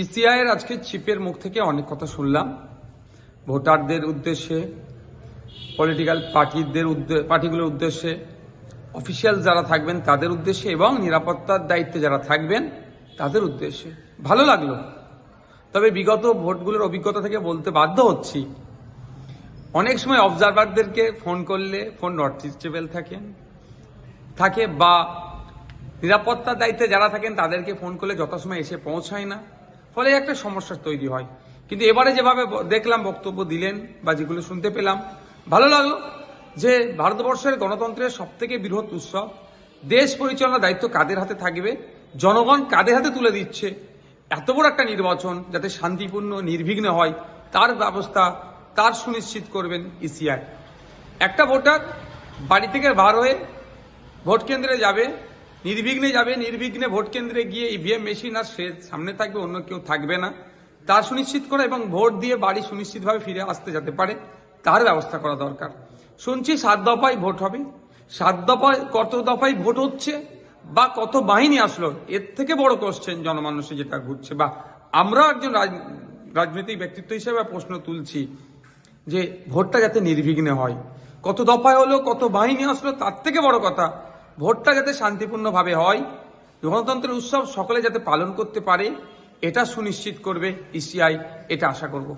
ECI এর আজকে চিফের মুখ থেকে অনেক কথা শুনলাম ভোটারদের উদ্দেশ্যে, পলিটিক্যাল পার্টিগুলোর উদ্দেশ্যে, অফিসিয়াল যারা থাকবেন তাদের উদ্দেশ্যে এবং নিরাপত্তার দায়িত্বে যারা থাকবেন তাদের উদ্দেশ্যে। ভালো লাগলো। তবে বিগত ভোটগুলোর অভিজ্ঞতা থেকে বলতে বাধ্য হচ্ছি, অনেক সময় অবজারভারদেরকে ফোন করলে ফোন নট রিচেবল থাকে বা নিরাপত্তার দায়িত্বে যারা থাকেন তাদেরকে ফোন করলে যথাসময় এসে পৌঁছায় না, ফলে একটা সমস্যা তৈরি হয়। কিন্তু এবারে যেভাবে দেখলাম বক্তব্য দিলেন বা যেগুলো শুনতে পেলাম, ভালো লাগলো যে ভারতবর্ষের গণতন্ত্রের সবথেকে বৃহৎ উৎসব, দেশ পরিচালনার দায়িত্ব কাদের হাতে থাকবে, জনগণ কাদের হাতে তুলে দিচ্ছে, এত বড় একটা নির্বাচন যাতে শান্তিপূর্ণ নির্বিঘ্নে হয় তার ব্যবস্থা, তার সুনিশ্চিত করবেন ইসিআই। একটা ভোটার বাড়ি থেকে বার হয়ে ভোট কেন্দ্রে যাবে, নির্বিঘ্নে ভোট কেন্দ্রে গিয়ে ইভিএম মেশিন আর সে সামনে থাকবে, অন্য কেউ থাকবে না, তা সুনিশ্চিত করা এবং ভোট দিয়ে বাড়ি সুনিশ্চিতভাবে ফিরে আসতে যেতে পারে তার ব্যবস্থা করা দরকার। শুনছি 7 দফায় ভোট হবে, 7 দফায় কত দফায় ভোট হচ্ছে বা কত বাহিনী আসলো, এর থেকে বড় কোশ্চেন জনমানুষে যেটা ঘুরছে বা আমরা একজন রাজনৈতিক ব্যক্তিত্ব হিসেবে প্রশ্ন তুলছি যে ভোটটা যাতে নির্বিঘ্নে হয়। কত দফায় হলো, কত বাহিনী আসলো, তার থেকে বড় কথা ভোটটা যাতে শান্তিপূর্ণভাবে হয়, গণতন্ত্রের উৎসব সকলে যাতে পালন করতে পারে, এটা সুনিশ্চিত করবে ইসিআই, এটা আশা করব।